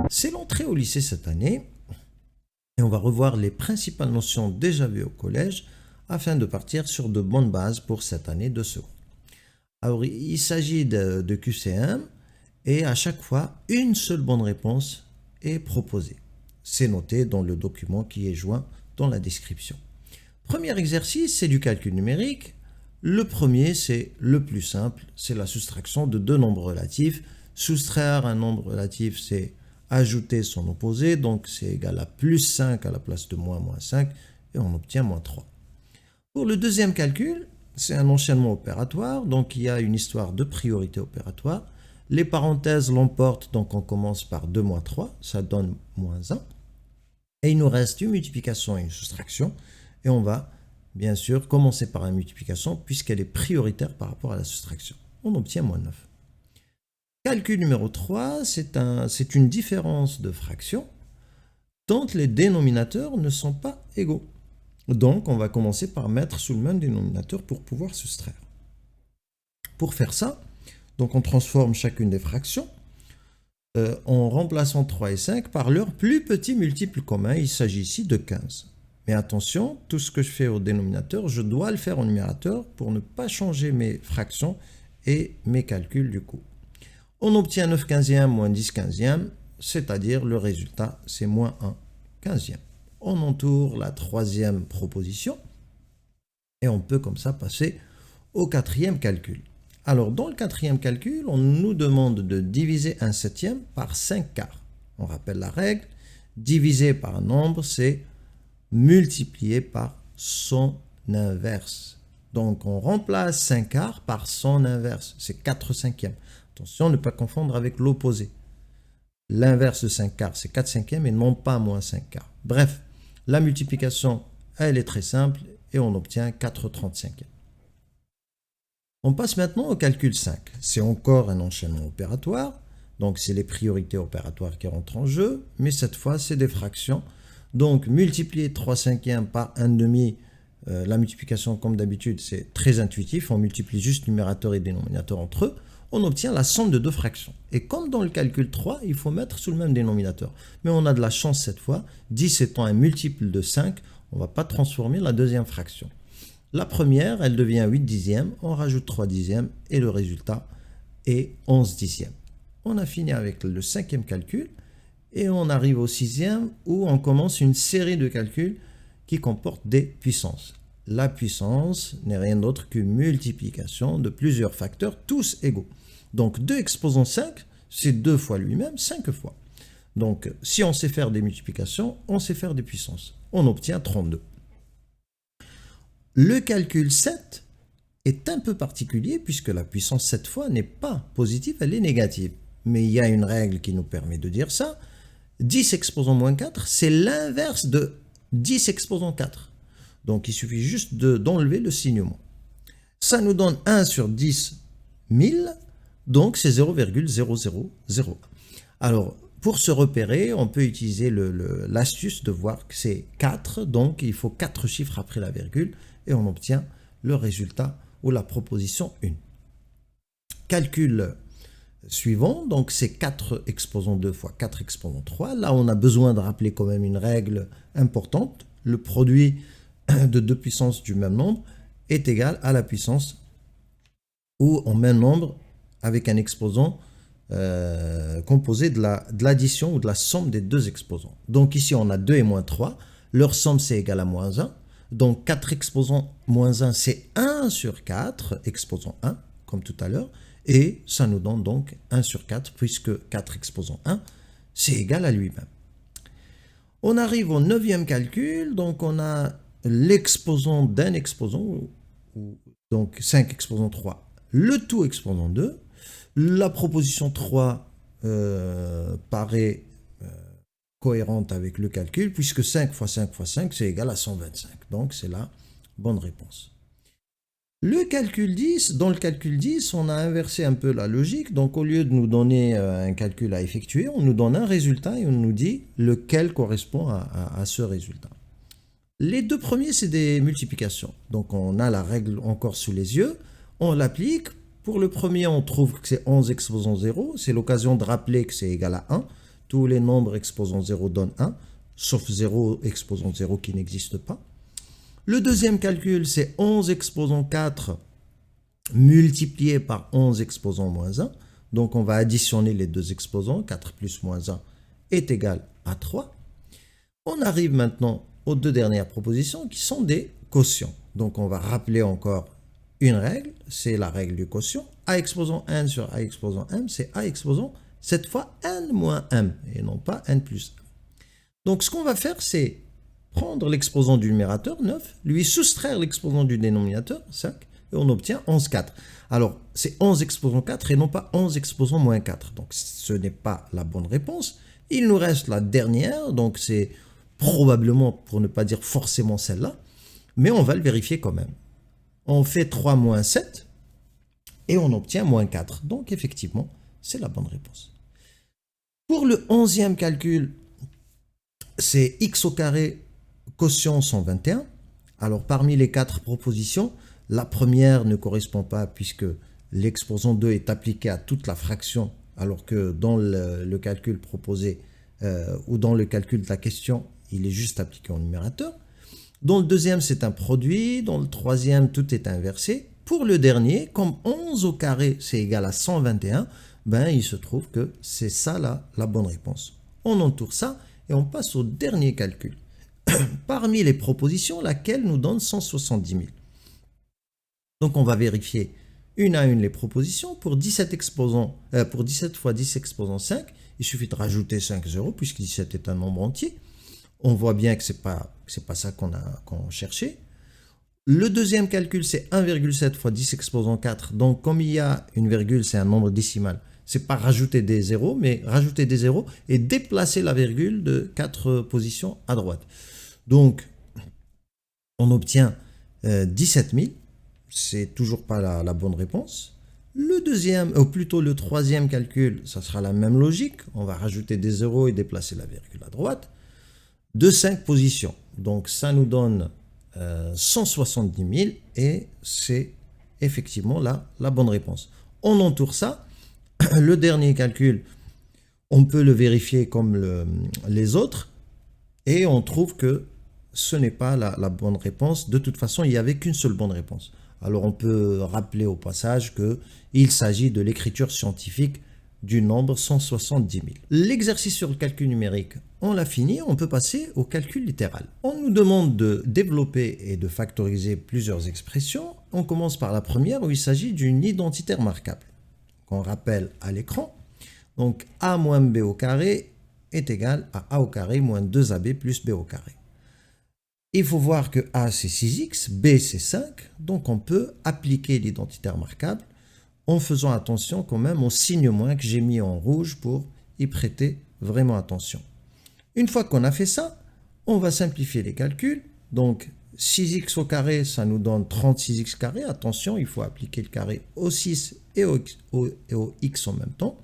C'est l'entrée au lycée cette année et on va revoir les principales notions déjà vues au collège afin de partir sur de bonnes bases pour cette année de seconde. Alors, il s'agit de QCM et à chaque fois, une seule bonne réponse est proposée. C'est noté dans le document qui est joint dans la description. Premier exercice, c'est du calcul numérique. Le premier, c'est le plus simple, c'est la soustraction de deux nombres relatifs. Soustraire un nombre relatif, c'est ajouter son opposé, donc c'est égal à plus 5 à la place de moins 5, et on obtient moins 3. Pour le deuxième calcul, c'est un enchaînement opératoire, donc il y a une histoire de priorité opératoire. Les parenthèses l'emportent, donc on commence par 2 moins 3, ça donne moins 1. Et il nous reste une multiplication et une soustraction, et on va bien sûr commencer par la multiplication puisqu'elle est prioritaire par rapport à la soustraction. On obtient moins 9. Calcul numéro 3, c'est une différence de fraction dont les dénominateurs ne sont pas égaux. Donc, on va commencer par mettre sous le même dénominateur pour pouvoir soustraire. Pour faire ça, donc on transforme chacune des fractions en remplaçant 3 et 5 par leur plus petit multiple commun. Il s'agit ici de 15. Mais attention, tout ce que je fais au dénominateur, je dois le faire au numérateur pour ne pas changer mes fractions et mes calculs du coup. On obtient 9 quinzièmes moins 10 quinzièmes, c'est-à-dire le résultat, c'est moins 1 quinzième. On entoure la troisième proposition et on peut comme ça passer au quatrième calcul. Alors, dans le quatrième calcul, on nous demande de diviser un septième par 5 quarts. On rappelle la règle, diviser par un nombre, c'est multiplier par son inverse. Donc, on remplace 5 quarts par son inverse, c'est 4 cinquièmes. Attention, ne pas confondre avec l'opposé. L'inverse de 5 quarts, c'est 4 cinquièmes et non pas moins 5 quarts. Bref, la multiplication, elle est très simple et on obtient 4 35e. On passe maintenant au calcul 5. C'est encore un enchaînement opératoire, donc c'est les priorités opératoires qui rentrent en jeu, mais cette fois, c'est des fractions. Donc, multiplier 3 cinquièmes par 1 demi, la multiplication, comme d'habitude, c'est très intuitif. On multiplie juste numérateur et dénominateur entre eux. On obtient la somme de deux fractions. Et comme dans le calcul 3, il faut mettre sous le même dénominateur. Mais on a de la chance cette fois, 10 étant un multiple de 5, on ne va pas transformer la deuxième fraction. La première, elle devient 8 dixièmes, on rajoute 3 dixièmes et le résultat est 11 dixièmes. On a fini avec le cinquième calcul et on arrive au sixième où on commence une série de calculs qui comportent des puissances. La puissance n'est rien d'autre qu'une multiplication de plusieurs facteurs, tous égaux. Donc 2 exposant 5, c'est 2 fois lui-même, 5 fois. Donc si on sait faire des multiplications, on sait faire des puissances. On obtient 32. Le calcul 7 est un peu particulier puisque la puissance 7 fois n'est pas positive, elle est négative. Mais il y a une règle qui nous permet de dire ça. 10 exposant moins 4, c'est l'inverse de 10 exposant 4. Donc, il suffit juste d'enlever le signe moins. Ça nous donne 1 sur 10 000, donc c'est 0,0001. Alors, pour se repérer, on peut utiliser l'astuce de voir que c'est 4, donc il faut 4 chiffres après la virgule, et on obtient le résultat ou la proposition 1. Calcul suivant, donc c'est 4 exposant 2 fois 4 exposant 3. Là, on a besoin de rappeler quand même une règle importante. Le produit de deux puissances du même nombre est égal à la puissance ou en même nombre avec un exposant composé de l'addition ou de la somme des deux exposants. Donc ici on a 2 et moins 3, leur somme c'est égal à moins 1, donc 4 exposant moins 1 c'est 1 sur 4 exposant 1 comme tout à l'heure, et ça nous donne donc 1 sur 4 puisque 4 exposant 1 c'est égal à lui-même. On arrive au 9e calcul, donc on a l'exposant d'un exposant, donc 5 exposant 3, le tout exposant 2. La proposition 3 paraît cohérente avec le calcul, puisque 5 fois 5 fois 5, c'est égal à 125. Donc, c'est la bonne réponse. Le calcul 10, dans le calcul 10, on a inversé un peu la logique. Donc, au lieu de nous donner un calcul à effectuer, on nous donne un résultat et on nous dit lequel correspond à ce résultat. Les deux premiers, c'est des multiplications. Donc, on a la règle encore sous les yeux. On l'applique. Pour le premier, on trouve que c'est 11 exposant 0. C'est l'occasion de rappeler que c'est égal à 1. tous les nombres exposant 0 donnent 1, sauf 0 exposant 0 qui n'existe pas. Le deuxième calcul, c'est 11 exposant 4 multiplié par 11 exposant moins 1. Donc on va additionner les deux exposants, 4 plus moins 1 est égal à 3. On arrive maintenant aux deux dernières propositions qui sont des quotients. Donc on va rappeler encore une règle, c'est la règle du quotient. A exposant n sur A exposant m, c'est A exposant cette fois n moins m et non pas n plus m. Donc ce qu'on va faire, c'est prendre l'exposant du numérateur, 9, lui soustraire l'exposant du dénominateur, 5, et on obtient 11, 4. Alors, c'est 11 exposant 4 et non pas 11 exposant moins 4. Donc, ce n'est pas la bonne réponse. Il nous reste la dernière, donc c'est probablement, pour ne pas dire forcément celle-là, mais on va le vérifier quand même. On fait 3 moins 7 et on obtient moins 4. Donc, effectivement, c'est la bonne réponse. Pour le 11e calcul, c'est x au carré quotient 121. Alors, parmi les 4 propositions, la première ne correspond pas puisque l'exposant 2 est appliqué à toute la fraction, alors que dans le calcul proposé ou dans le calcul de la question, il est juste appliqué au numérateur. Dans le deuxième, c'est un produit. Dans le troisième, tout est inversé. Pour le dernier, comme 11 au carré, c'est égal à 121, ben, il se trouve que c'est ça là, la bonne réponse. On entoure ça et on passe au dernier calcul. Parmi les propositions, laquelle nous donne 170 000. Donc on va vérifier une à une les propositions. Pour 17 exposants, pour 17 fois 10 exposant 5, il suffit de rajouter 5 zéros puisque 17 est un nombre entier. On voit bien que ce n'est pas ça qu'on cherchait. Le deuxième calcul, c'est 1,7 fois 10 exposant 4. Donc comme il y a une virgule, c'est un nombre décimal. Ce n'est pas rajouter des zéros, mais rajouter des zéros et déplacer la virgule de 4 positions à droite. Donc on obtient 17 000. C'est toujours pas la bonne réponse. Le deuxième, ou plutôt le troisième calcul, ça sera la même logique. On va rajouter des zéros et déplacer la virgule à droite. De 5 positions. Donc ça nous donne 170 000 et c'est effectivement la bonne réponse. On entoure ça. Le dernier calcul, on peut le vérifier comme les autres et on trouve que ce n'est pas la bonne réponse. De toute façon, il n'y avait qu'une seule bonne réponse. Alors on peut rappeler au passage qu'il s'agit de l'écriture scientifique du nombre 170 000. L'exercice sur le calcul numérique, on l'a fini, on peut passer au calcul littéral. On nous demande de développer et de factoriser plusieurs expressions. On commence par la première où il s'agit d'une identité remarquable, qu'on rappelle à l'écran. Donc a moins b au carré est égal à a au carré moins 2ab plus b au carré. Il faut voir que a c'est 6x, b c'est 5, donc on peut appliquer l'identité remarquable en faisant attention quand même au signe moins que j'ai mis en rouge pour y prêter vraiment attention. Une fois qu'on a fait ça, on va simplifier les calculs. Donc 6x au carré, ça nous donne 36x carré. Attention, il faut appliquer le carré au 6 et au x en même temps.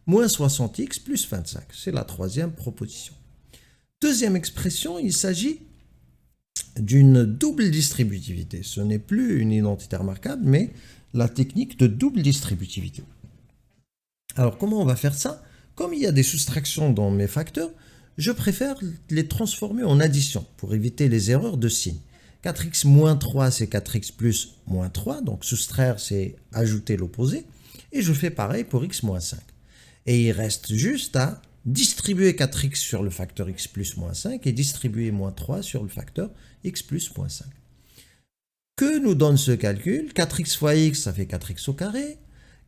Moins 60x plus 25, c'est la troisième proposition. Deuxième expression, il s'agit d'une double distributivité. Ce n'est plus une identité remarquable, mais la technique de double distributivité. Alors, comment on va faire ça? Comme il y a des soustractions dans mes facteurs, je préfère les transformer en addition pour éviter les erreurs de signe. 4x moins 3, c'est 4x plus moins 3, donc soustraire, c'est ajouter l'opposé. Et je fais pareil pour x moins 5. Et il reste juste à distribuer 4x sur le facteur x plus moins 5 et distribuer moins 3 sur le facteur x plus moins 5. Que nous donne ce calcul? 4x fois x, ça fait 4x au carré.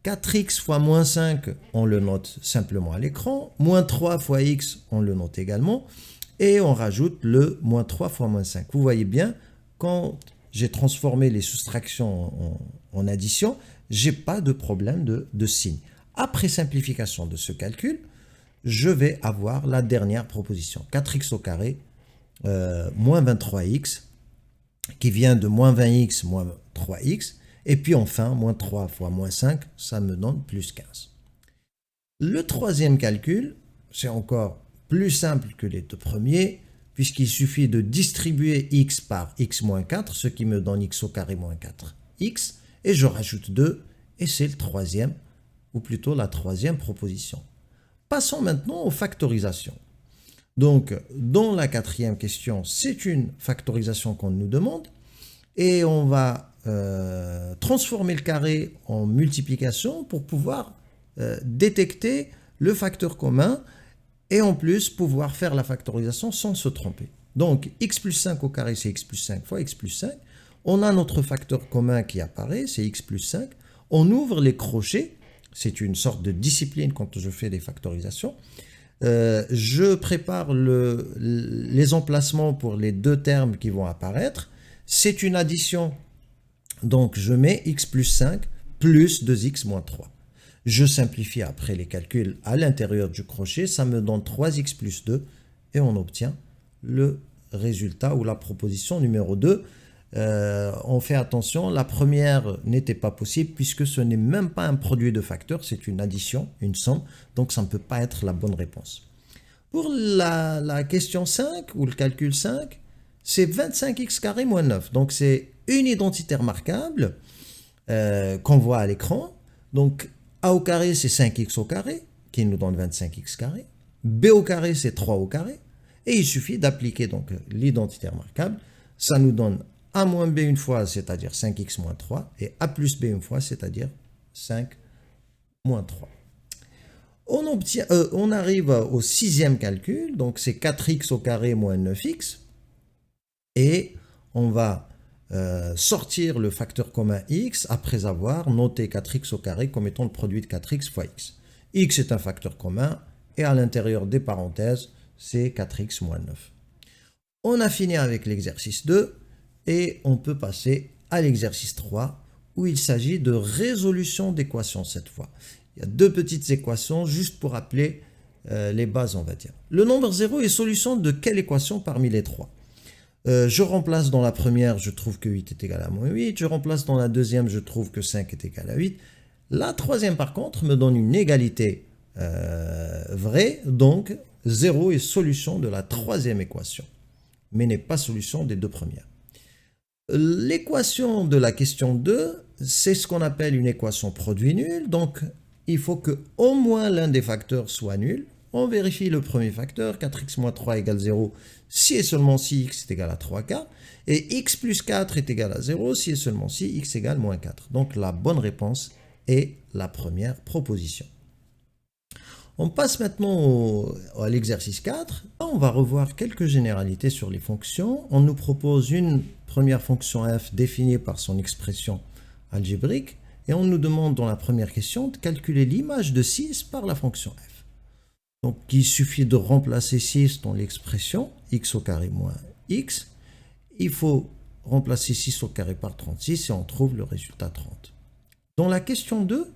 4x fois moins 5, on le note simplement à l'écran. Moins 3 fois x, on le note également. Et on rajoute le moins 3 fois moins 5. Vous voyez bien, quand j'ai transformé les soustractions en addition, je n'ai pas de problème de signe. Après simplification de ce calcul, je vais avoir la dernière proposition. 4x au carré moins 23x, qui vient de moins 20x moins 3x. Et puis enfin, moins 3 fois moins 5, ça me donne plus 15. Le troisième calcul, c'est encore plus simple que les deux premiers, puisqu'il suffit de distribuer x par x moins 4, ce qui me donne x au carré moins 4x, et je rajoute 2, et c'est le troisième, ou plutôt la troisième proposition. Passons maintenant aux factorisations. Donc, dans la quatrième question, c'est une factorisation qu'on nous demande et on va transformer le carré en multiplication pour pouvoir détecter le facteur commun et en plus pouvoir faire la factorisation sans se tromper. Donc, x plus 5 au carré, c'est x plus 5 fois x plus 5. On a notre facteur commun qui apparaît, c'est x plus 5. On ouvre les crochets, c'est une sorte de discipline quand je fais des factorisations. Je prépare les emplacements pour les deux termes qui vont apparaître. C'est une addition, donc je mets x plus 5 plus 2x moins 3. Je simplifie après les calculs à l'intérieur du crochet, ça me donne 3x plus 2 et on obtient le résultat ou la proposition numéro 2. On fait attention, la première n'était pas possible puisque ce n'est même pas un produit de facteurs, c'est une addition, une somme, donc ça ne peut pas être la bonne réponse. Pour la question 5 ou le calcul 5, c'est 25x carré moins 9, donc c'est une identité remarquable qu'on voit à l'écran. Donc a au carré c'est 5x au carré qui nous donne 25x carré, b au carré c'est 3 au carré, et il suffit d'appliquer donc l'identité remarquable, ça nous donne a moins b une fois, c'est-à-dire 5x moins 3, et a plus b une fois, c'est-à-dire 5 moins 3. On arrive au sixième calcul, donc c'est 4x au carré moins 9x, et on va sortir le facteur commun x après avoir noté 4x au carré comme étant le produit de 4x fois x. X est un facteur commun, et à l'intérieur des parenthèses, c'est 4x moins 9. On a fini avec l'exercice 2, et on peut passer à l'exercice 3, où il s'agit de résolution d'équations cette fois. Il y a deux petites équations, juste pour rappeler les bases, on va dire. Le nombre 0 est solution de quelle équation parmi les trois? Je remplace dans la première, je trouve que 8 est égal à moins 8. Je remplace dans la deuxième, je trouve que 5 est égal à 8. La troisième, par contre, me donne une égalité vraie, donc 0 est solution de la troisième équation, mais n'est pas solution des deux premières. L'équation de la question 2, c'est ce qu'on appelle une équation produit nul. Donc, il faut que au moins l'un des facteurs soit nul. On vérifie le premier facteur, 4x moins 3 égale 0, si et seulement si x est égal à 3 quarts. Et x plus 4 est égal à 0, si et seulement si x égale moins 4. Donc, la bonne réponse est la première proposition. On passe maintenant à l'exercice 4. On va revoir quelques généralités sur les fonctions. On nous propose une première fonction f définie par son expression algébrique et on nous demande dans la première question de calculer l'image de 6 par la fonction f. Donc il suffit de remplacer 6 dans l'expression x au carré moins x. Il faut remplacer 6 au carré par 36 et on trouve le résultat 30. Dans la question 2,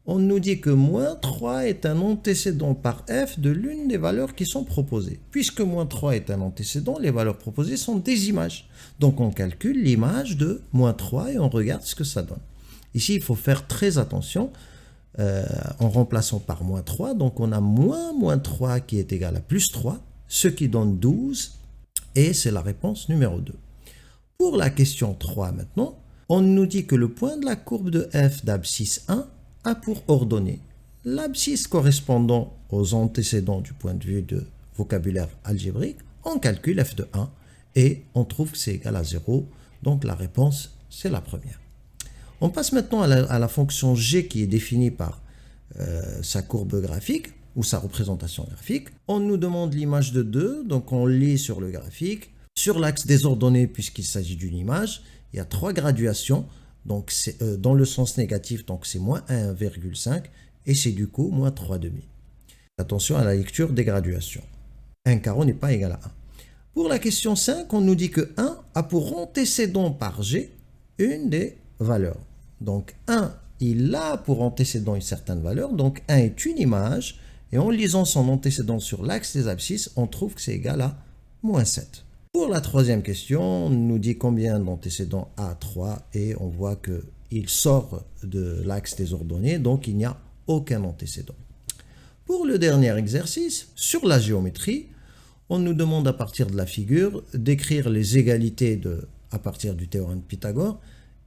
on nous dit que moins 3 est un antécédent par f de l'une des valeurs qui sont proposées. Puisque moins 3 est un antécédent, les valeurs proposées sont des images. Donc on calcule l'image de moins 3 et on regarde ce que ça donne. Ici, il faut faire très attention en remplaçant par moins 3. Donc on a moins 3 qui est égal à plus 3, ce qui donne 12. Et c'est la réponse numéro 2. Pour la question 3 maintenant, on nous dit que le point de la courbe de f d'abscisse 1 a pour ordonnée l'abscisse correspondant aux antécédents du point de vue de vocabulaire algébrique. On calcule f de 1 et on trouve que c'est égal à 0. Donc la réponse, c'est la première. On passe maintenant à la fonction g qui est définie par sa courbe graphique ou sa représentation graphique. On nous demande l'image de 2, donc on lit sur le graphique. Sur l'axe des ordonnées, puisqu'il s'agit d'une image, il y a 3 graduations. Donc c'est dans le sens négatif, donc c'est moins 1,5 et c'est du coup moins 3,5. Attention à la lecture des graduations. 1 carreau n'est pas égal à 1. Pour la question 5, on nous dit que 1 a pour antécédent par g une des valeurs. Donc 1, il a pour antécédent une certaine valeur, donc 1 est une image, et en lisant son antécédent sur l'axe des abscisses, on trouve que c'est égal à moins 7. Pour la troisième question, on nous dit combien d'antécédents a 3 et on voit qu'il sort de l'axe des ordonnées, donc il n'y a aucun antécédent. Pour le dernier exercice, sur la géométrie, on nous demande à partir de la figure d'écrire les égalités à partir du théorème de Pythagore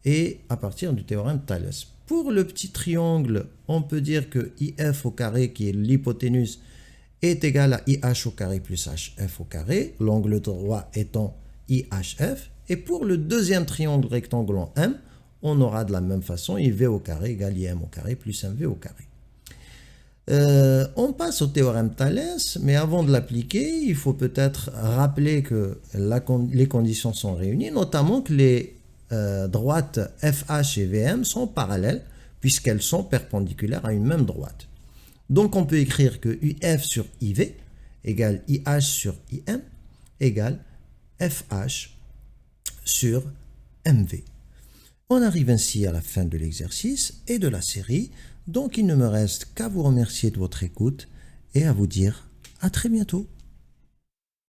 et à partir du théorème de Thalès. Pour le petit triangle, on peut dire que IF au carré, qui est l'hypoténuse, est égal à IH au carré plus HF au carré, l'angle droit étant IHF. Et pour le deuxième triangle rectangle en M, on aura de la même façon IV au carré égale IM au carré plus MV au carré. On passe au théorème Thalès, mais avant de l'appliquer, il faut peut-être rappeler que les conditions sont réunies, notamment que les droites FH et VM sont parallèles, puisqu'elles sont perpendiculaires à une même droite. Donc on peut écrire que UF sur IV égale IH sur IM égale FH sur MV. On arrive ainsi à la fin de l'exercice et de la série, donc il ne me reste qu'à vous remercier de votre écoute et à vous dire à très bientôt.